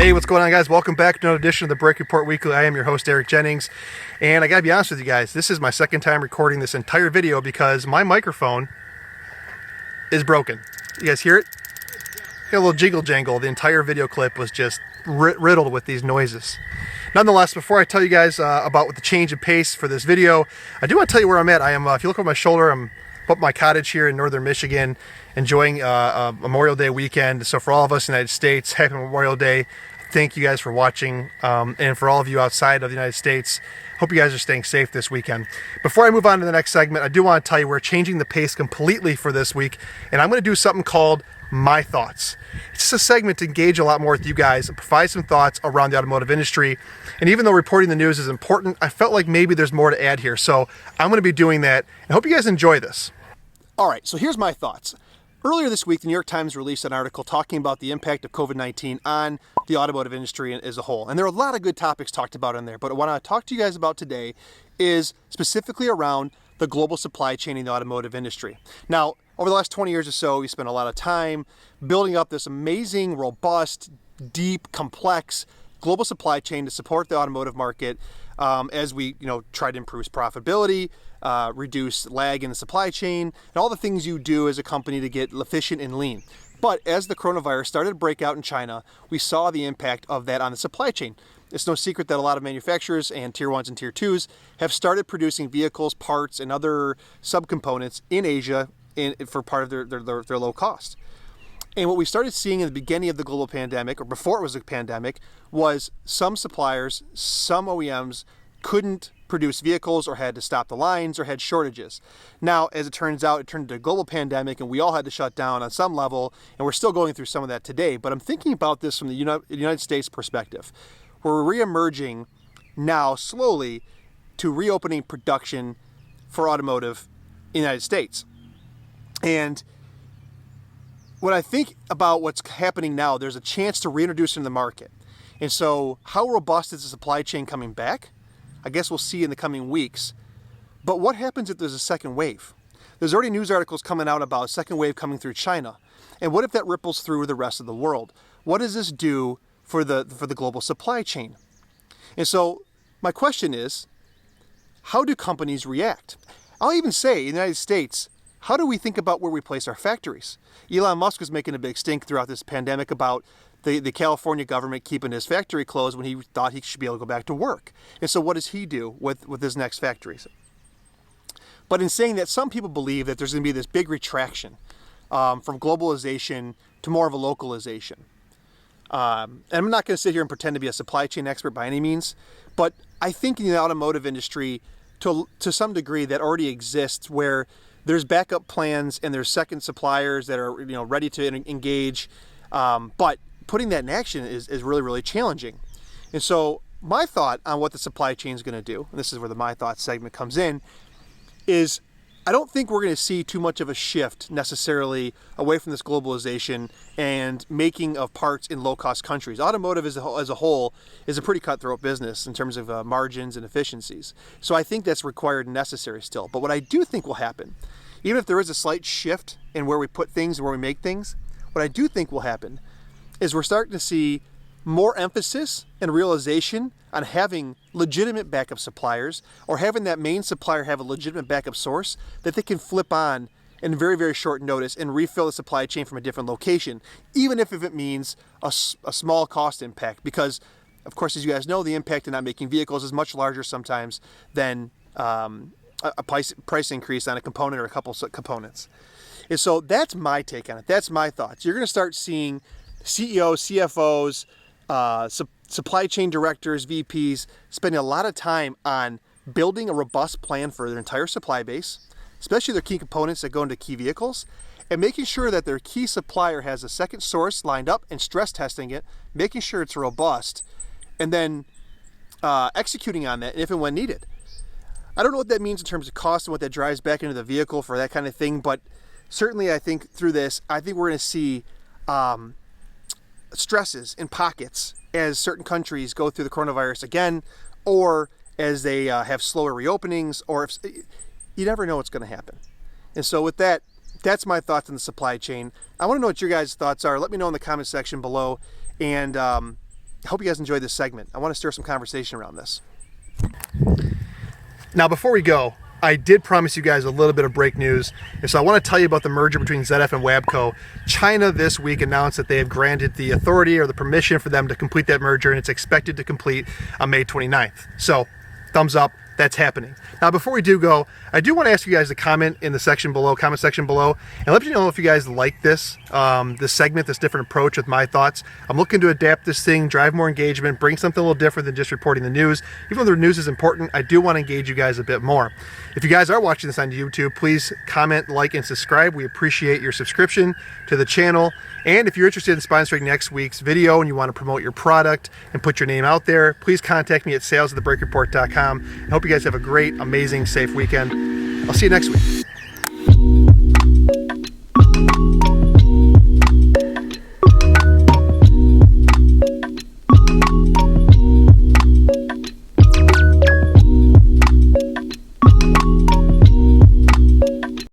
Hey, what's going on, guys? Welcome back to another edition of the Brake Report Weekly. I am your host, Eric Jennings, and I gotta be honest with you guys, this is my second time recording this entire video because my microphone is broken. You guys hear it? Got a little jingle jangle. The entire video clip was just riddled with these noises. Nonetheless, before I tell you guys about the change of pace for this video, I do want to tell you where I'm at. I am, if you look over my shoulder, I'm up at my cottage here in northern Michigan, enjoying a Memorial Day weekend. So for all of us in the United States, happy Memorial Day. Thank you guys for watching, and for all of you outside of the United States, hope you guys are staying safe this weekend. Before I move on to the next segment, I do want to tell you we're changing the pace completely for this week, and I'm going to do something called My Thoughts. It's just a segment to engage a lot more with you guys and provide some thoughts around the automotive industry. And even though reporting the news is important, I felt like maybe there's more to add here. So I'm going to be doing that, and I hope you guys enjoy this. All right, so here's my thoughts. Earlier this week, the New York Times released an article talking about the impact of COVID-19 on the automotive industry as a whole. And there are a lot of good topics talked about in there, but what I want to talk to you guys about today is specifically around the global supply chain in the automotive industry. Now, over the last 20 years or so, we spent a lot of time building up this amazing, robust, deep, complex global supply chain to support the automotive market as we try to improve profitability, reduce lag in the supply chain, and all the things you do as a company to get efficient and lean. But as the coronavirus started to break out in China, we saw the impact of that on the supply chain. It's no secret that a lot of manufacturers and tier 1s and tier 2s have started producing vehicles, parts, and other subcomponents in Asia for part of their low cost. And what we started seeing in the beginning of the global pandemic, or before it was a pandemic, was some suppliers, some OEMs couldn't produce vehicles or had to stop the lines or had shortages. Now, as it turns out, it turned into a global pandemic and we all had to shut down on some level, and we're still going through some of that today. But I'm thinking about this from the United States perspective. We're reemerging now slowly to reopening production for automotive in the United States. And when I think about what's happening now, there's a chance to reintroduce it in the market. And so how robust is the supply chain coming back? I guess we'll see in the coming weeks. But what happens if there's a second wave? There's already news articles coming out about a second wave coming through China. And what if that ripples through the rest of the world? What does this do for the global supply chain? And so my question is, how do companies react? I'll even say in the United States, how do we think about where we place our factories? Elon Musk was making a big stink throughout this pandemic about the California government keeping his factory closed when he thought he should be able to go back to work. And so what does he do with his next factories? But in saying that, some people believe that there's going to be this big retraction from globalization to more of a localization. And I'm not going to sit here and pretend to be a supply chain expert by any means, but I think in the automotive industry, to some degree, that already exists where there's backup plans and there's second suppliers that are ready to engage, but putting that in action is really, really challenging. And so my thought on what the supply chain is going to do, and this is where the My Thoughts segment comes in, is I don't think we're going to see too much of a shift necessarily away from this globalization and making of parts in low-cost countries. Automotive as a whole is a pretty cutthroat business in terms of margins and efficiencies. So I think that's required and necessary still. But what I do think will happen, even if there is a slight shift in where we put things and where we make things, what I do think will happen is we're starting to see more emphasis and realization on having legitimate backup suppliers, or having that main supplier have a legitimate backup source that they can flip on in very, very short notice and refill the supply chain from a different location, even if it means a small cost impact. Because, of course, as you guys know, the impact of not making vehicles is much larger sometimes than a price increase on a component or a couple components. And so that's my take on it. That's my thoughts. You're going to start seeing CEOs, CFOs, supply chain directors, VPs, spending a lot of time on building a robust plan for their entire supply base, especially their key components that go into key vehicles, and making sure that their key supplier has a second source lined up and stress testing it, making sure it's robust, and then executing on that if and when needed. I don't know what that means in terms of cost and what that drives back into the vehicle for that kind of thing, but certainly I think through this, I think we're going to see stresses in pockets as certain countries go through the coronavirus again, or as they have slower reopenings, or if you never know what's going to happen. And so with that, that's my thoughts on the supply chain. I want to know what your guys' thoughts are. Let me know in the comment section below. And I hope you guys enjoyed this segment. I want to stir some conversation around this. Now, before we go, I did promise you guys a little bit of break news, and so I want to tell you about the merger between ZF and WABCO. China this week announced that they have granted the authority or the permission for them to complete that merger, and it's expected to complete on May 29th. So, thumbs up. That's happening. Now, before we do go, I do want to ask you guys to comment in the section below, comment section below, and let me know if you guys like this, this segment, this different approach with my thoughts. I'm looking to adapt this thing, drive more engagement, bring something a little different than just reporting the news. Even though the news is important, I do want to engage you guys a bit more. If you guys are watching this on YouTube, please comment, like, and subscribe. We appreciate your subscription to the channel. And if you're interested in sponsoring next week's video and you want to promote your product and put your name out there, please contact me at sales@thebreakreport.com. I hope you guys have a great, amazing, safe weekend. I'll see you next week.